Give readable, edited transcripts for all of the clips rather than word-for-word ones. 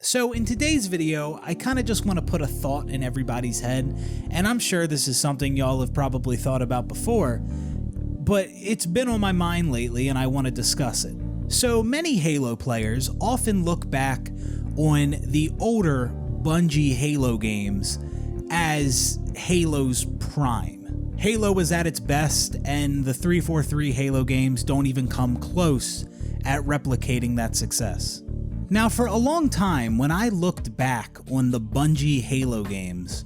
So in today's video, I kind of just want to put a thought in everybody's head, and I'm sure this is something y'all have probably thought about before, but it's been on my mind lately and I want to discuss it. So many Halo players often look back on the older Bungie Halo games as Halo's prime. Halo was at its best, and the 343 Halo games don't even come close at replicating that success. Now, for a long time, when I looked back on the Bungie Halo games,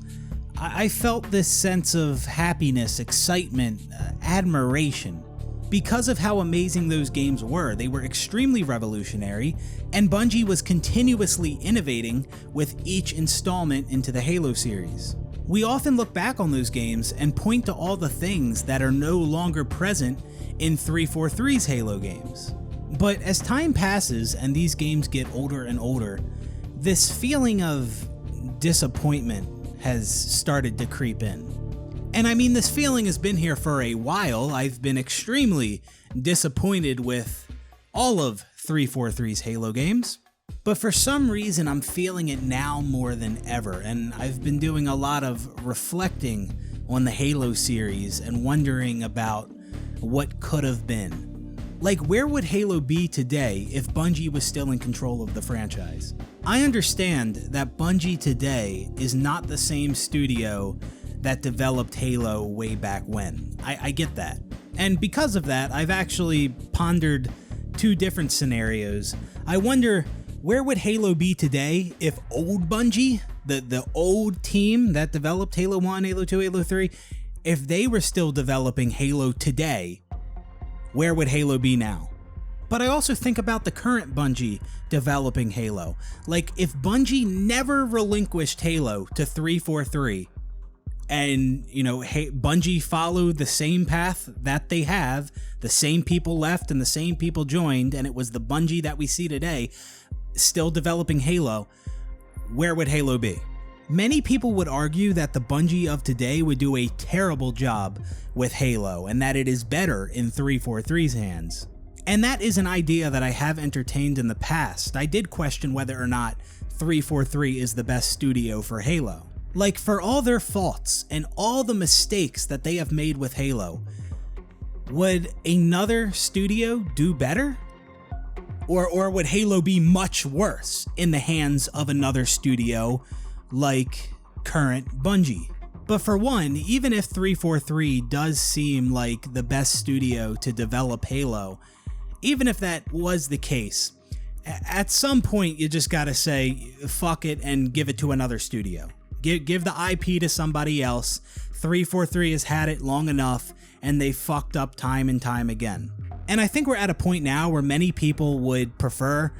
I felt this sense of happiness, excitement, admiration. Because of how amazing those games were, they were extremely revolutionary, and Bungie was continuously innovating with each installment into the Halo series. We often look back on those games and point to all the things that are no longer present in 343's Halo games. But as time passes and these games get older and older, this feeling of disappointment has started to creep in. And I mean, this feeling has been here for a while. I've been extremely disappointed with all of 343's Halo games. But for some reason, I'm feeling it now more than ever, and I've been doing a lot of reflecting on the Halo series and wondering about what could have been. Like, where would Halo be today if Bungie was still in control of the franchise? I understand that Bungie today is not the same studio that developed Halo way back when. I get that. And because of that, I've actually pondered two different scenarios. I wonder, where would Halo be today if old Bungie, the old team that developed Halo 1, Halo 2, Halo 3, if they were still developing Halo today, where would Halo be now? But I also think about the current Bungie developing Halo. Like, if Bungie never relinquished Halo to 343, and, Bungie followed the same path that they have, the same people left and the same people joined, and it was the Bungie that we see today still developing Halo, where would Halo be? Many people would argue that the Bungie of today would do a terrible job with Halo, and that it is better in 343's hands. And that is an idea that I have entertained in the past. I did question whether or not 343 is the best studio for Halo. Like, for all their faults and all the mistakes that they have made with Halo, would another studio do better? Or would Halo be much worse in the hands of another studio like current Bungie? But for one, even if 343 does seem like the best studio to develop Halo, even if that was the case, at some point you just gotta say fuck it and give it to another studio. Give the IP to somebody else. 343 has had it long enough, and they fucked up time and time again. And I think we're at a point now where many people would prefer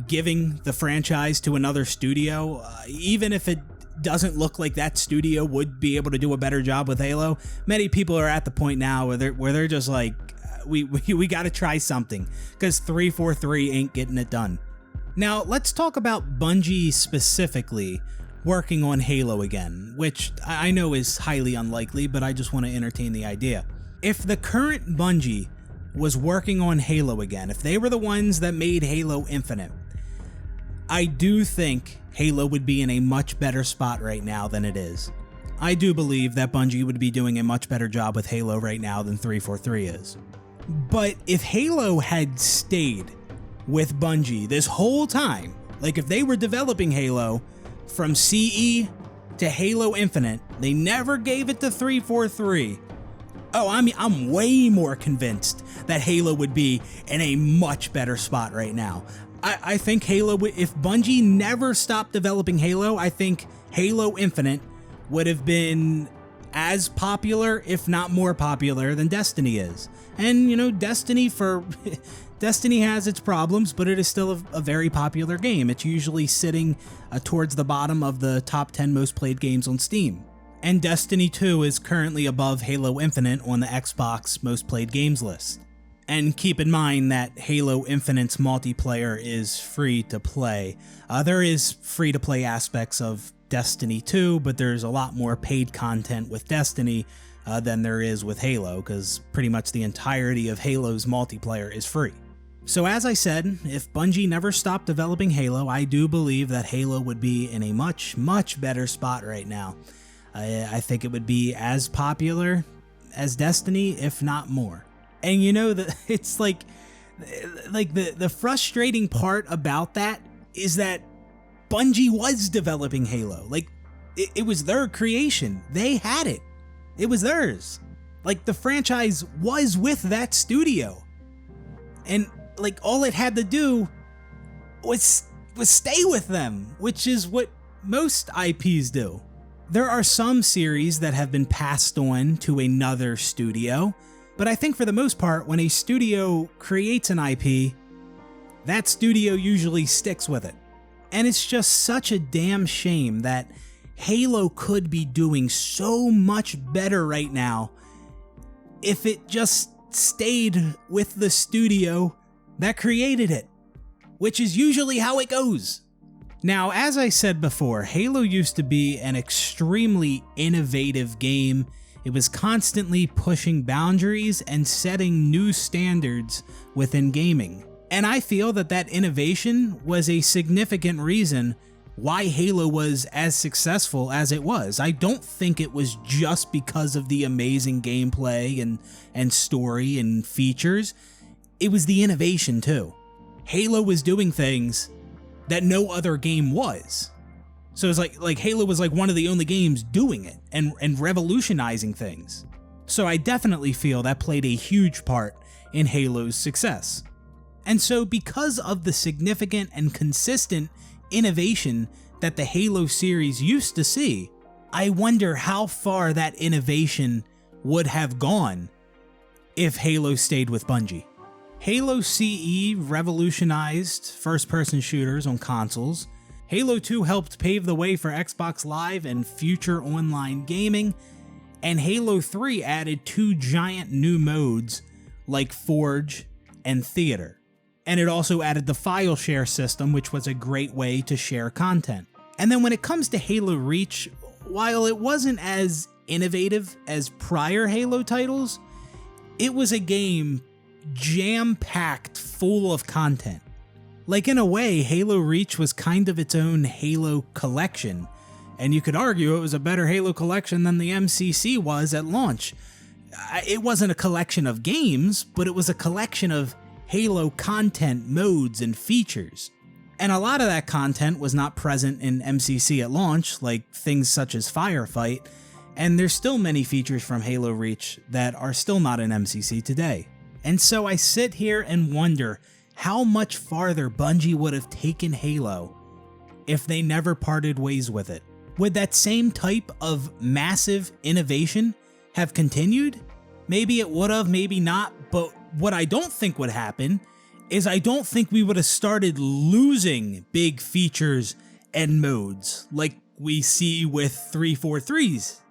giving the franchise to another studio, even if it doesn't look like that studio would be able to do a better job with Halo. Many people are at the point now where they're just like, we got to try something, because 343 ain't getting it done. Now let's talk about Bungie specifically working on Halo again, which I know is highly unlikely, but I just want to entertain the idea. If the current Bungie was working on Halo again, if they were the ones that made Halo Infinite, I do think Halo would be in a much better spot right now than it is. I do believe that Bungie would be doing a much better job with Halo right now than 343 is. But if Halo had stayed with Bungie this whole time, like if they were developing Halo from CE to Halo Infinite, they never gave it to 343, I'm way more convinced that Halo would be in a much better spot right now. I think Halo, if Bungie never stopped developing Halo, I think Halo Infinite would have been as popular, if not more popular, than Destiny is. And, Destiny has its problems, but it is still a very popular game. It's usually sitting towards the bottom of the top 10 most played games on Steam. And Destiny 2 is currently above Halo Infinite on the Xbox most played games list. And keep in mind that Halo Infinite's multiplayer is free to play. There is free to play aspects of Destiny 2, but there's a lot more paid content with Destiny than there is with Halo, because pretty much the entirety of Halo's multiplayer is free. So as I said, if Bungie never stopped developing Halo, I do believe that Halo would be in a much, much better spot right now. I think it would be as popular as Destiny, if not more. And you know, it's like the frustrating part about that is that Bungie was developing Halo. Like, it was their creation. They had it. It was theirs. Like, the franchise was with that studio. And, like, all it had to do was stay with them, which is what most IPs do. There are some series that have been passed on to another studio, but I think for the most part, when a studio creates an IP, that studio usually sticks with it. And it's just such a damn shame that Halo could be doing so much better right now if it just stayed with the studio that created it, which is usually how it goes. Now, as I said before, Halo used to be an extremely innovative game. It was constantly pushing boundaries and setting new standards within gaming. And I feel that that innovation was a significant reason why Halo was as successful as it was. I don't think it was just because of the amazing gameplay and story and features. It was the innovation too. Halo was doing things that no other game was. So it's like Halo was like one of the only games doing it and revolutionizing things. So I definitely feel that played a huge part in Halo's success. And so because of the significant and consistent innovation that the Halo series used to see, I wonder how far that innovation would have gone if Halo stayed with Bungie. Halo CE revolutionized first-person shooters on consoles. Halo 2 helped pave the way for Xbox Live and future online gaming. And Halo 3 added 2 giant new modes like Forge and Theater. And it also added the file share system, which was a great way to share content. And then when it comes to Halo Reach, while it wasn't as innovative as prior Halo titles, it was a game jam-packed full of content. Like, in a way, Halo Reach was kind of its own Halo collection, and you could argue it was a better Halo collection than the MCC was at launch. It wasn't a collection of games, but it was a collection of Halo content, modes, and features. And a lot of that content was not present in MCC at launch, like things such as Firefight, and there's still many features from Halo Reach that are still not in MCC today. And so I sit here and wonder how much farther Bungie would have taken Halo if they never parted ways with it. Would that same type of massive innovation have continued? Maybe it would have, maybe not, but what I don't think would happen is I don't think we would have started losing big features and modes like we see with 343's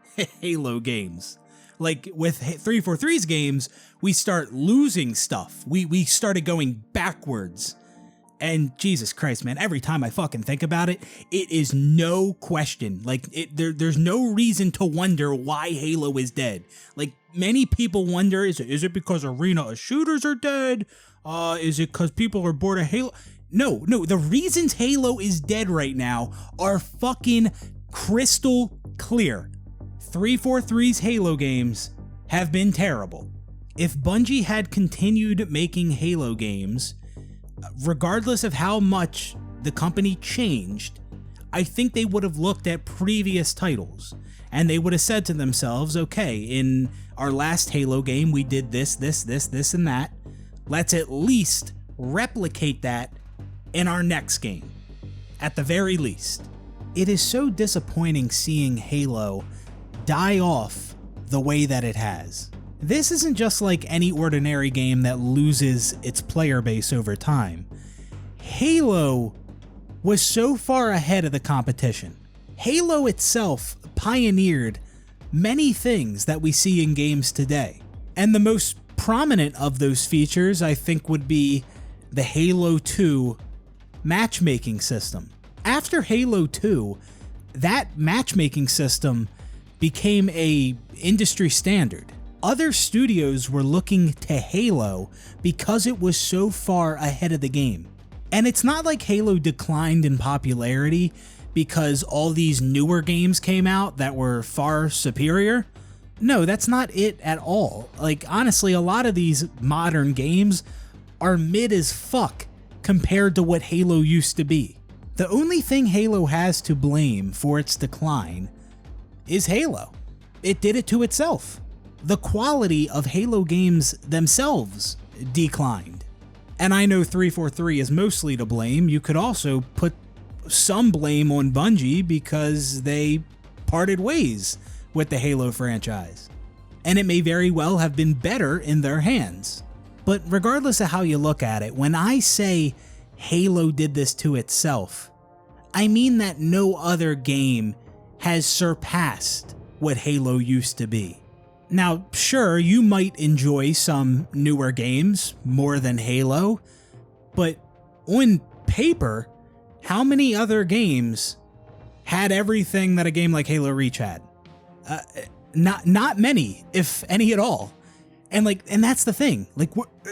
Halo games. Like with 343's games, we start losing stuff. We started going backwards. And Jesus Christ, man, every time I fucking think about it, it is no question. Like, there's no reason to wonder why Halo is dead. Like, many people wonder, is it because arena of shooters are dead? Is it because people are bored of Halo? No, the reasons Halo is dead right now are fucking crystal clear. 343's Halo games have been terrible. If Bungie had continued making Halo games, regardless of how much the company changed, I think they would have looked at previous titles and they would have said to themselves, okay, in our last Halo game, we did this, and that. Let's at least replicate that in our next game, at the very least. It is so disappointing seeing Halo die off the way that it has. This isn't just like any ordinary game that loses its player base over time. Halo was so far ahead of the competition. Halo itself pioneered many things that we see in games today. And the most prominent of those features, I think, would be the Halo 2 matchmaking system. After Halo 2, that matchmaking system became a industry standard. Other studios were looking to Halo because it was so far ahead of the game. And it's not like Halo declined in popularity because all these newer games came out that were far superior. No, that's not it at all. Like, honestly, a lot of these modern games are mid as fuck compared to what Halo used to be. The only thing Halo has to blame for its decline is Halo. It did it to itself. The quality of Halo games themselves declined. And I know 343 is mostly to blame. You could also put some blame on Bungie because they parted ways with the Halo franchise. And it may very well have been better in their hands. But regardless of how you look at it, when I say Halo did this to itself, I mean that no other game has surpassed what Halo used to be. Now, sure, you might enjoy some newer games more than Halo, but on paper, how many other games had everything that a game like Halo Reach had? Not many, if any at all. And that's the thing. Like,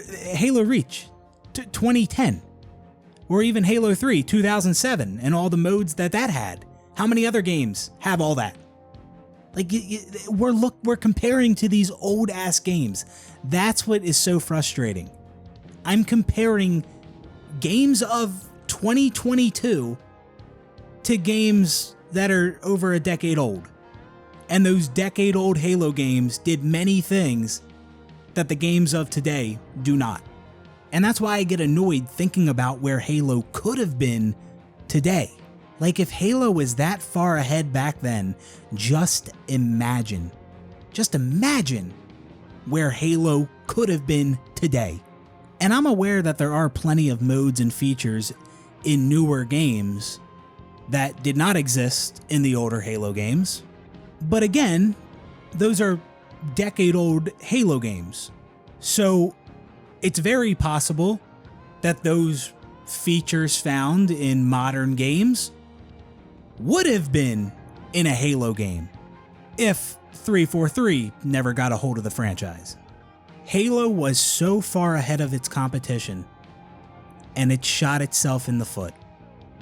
Halo Reach, 2010, or even Halo 3, 2007, and all the modes that had. How many other games have all that? Like, we're comparing to these old ass games. That's what is so frustrating. I'm comparing games of 2022 to games that are over a decade old. And those decade old Halo games did many things that the games of today do not. And that's why I get annoyed thinking about where Halo could have been today. Like, if Halo was that far ahead back then, just imagine where Halo could have been today. And I'm aware that there are plenty of modes and features in newer games that did not exist in the older Halo games. But again, those are decade-old Halo games. So it's very possible that those features found in modern games would have been in a Halo game if 343 never got a hold of the franchise. Halo was so far ahead of its competition, and it shot itself in the foot.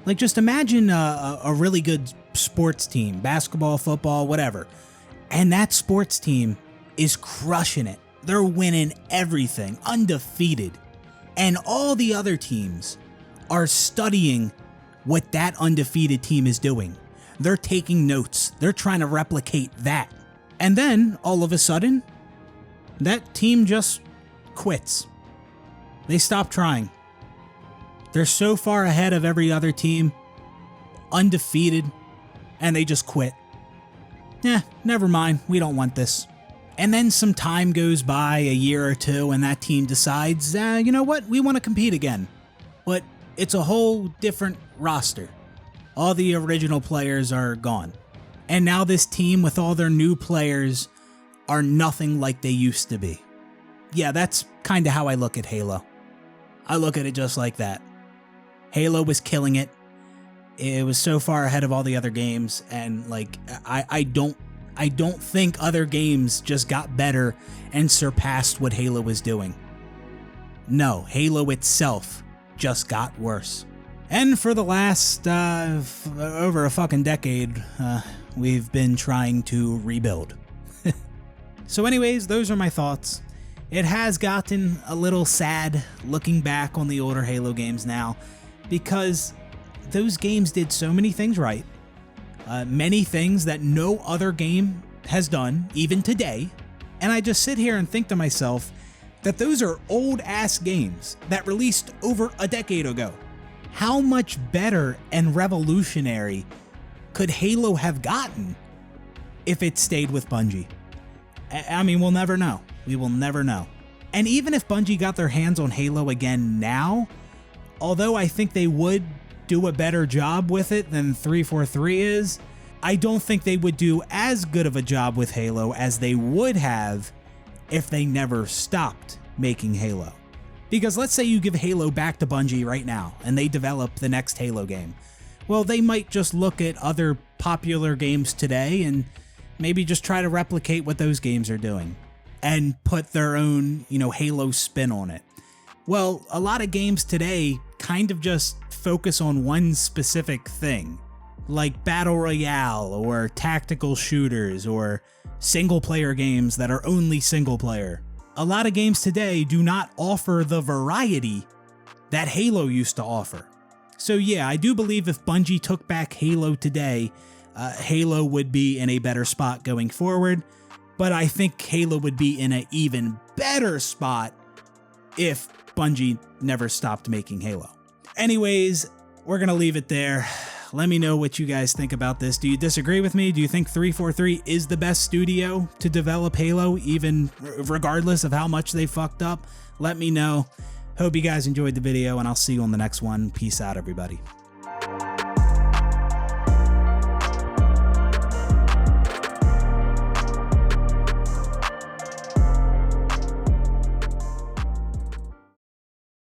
Like, just imagine a really good sports team, basketball, football, whatever, and that sports team is crushing it. They're winning everything, undefeated, and all the other teams are studying what that undefeated team is doing. They're taking notes. They're trying to replicate that. And then, all of a sudden, that team just quits. They stop trying. They're so far ahead of every other team, undefeated, and they just quit. Never mind, we don't want this. And then some time goes by, a year or two, and that team decides, you know what, we want to compete again. But it's a whole different roster. All the original players are gone. And now this team with all their new players are nothing like they used to be. Yeah, that's kind of how I look at Halo. I look at it just like that. Halo was killing it. It was so far ahead of all the other games, and I don't think other games just got better and surpassed what Halo was doing. No, Halo itself just got worse. And for the last over a fucking decade, we've been trying to rebuild. So anyways, those are my thoughts. It has gotten a little sad looking back on the older Halo games now, because those games did so many things right. Many things that no other game has done, even today. And I just sit here and think to myself that those are old ass games that released over a decade ago. How much better and revolutionary could Halo have gotten if it stayed with Bungie? I mean, we'll never know. We will never know. And even if Bungie got their hands on Halo again now, although I think they would do a better job with it than 343 is, I don't think they would do as good of a job with Halo as they would have if they never stopped making Halo. Because let's say you give Halo back to Bungie right now and they develop the next Halo game. Well, they might just look at other popular games today and maybe just try to replicate what those games are doing. and put their own, Halo spin on it. Well, a lot of games today kind of just focus on one specific thing, like Battle Royale or tactical shooters or single player games that are only single player. A lot of games today do not offer the variety that Halo used to offer. So yeah, I do believe if Bungie took back Halo today, Halo would be in a better spot going forward, but I think Halo would be in an even better spot if Bungie never stopped making Halo. Anyways, we're gonna leave it there. Let me know what you guys think about this. Do you disagree with me? Do you think 343 is the best studio to develop Halo, even regardless of how much they fucked up? Let me know. Hope you guys enjoyed the video, and I'll see you on the next one. Peace out, everybody.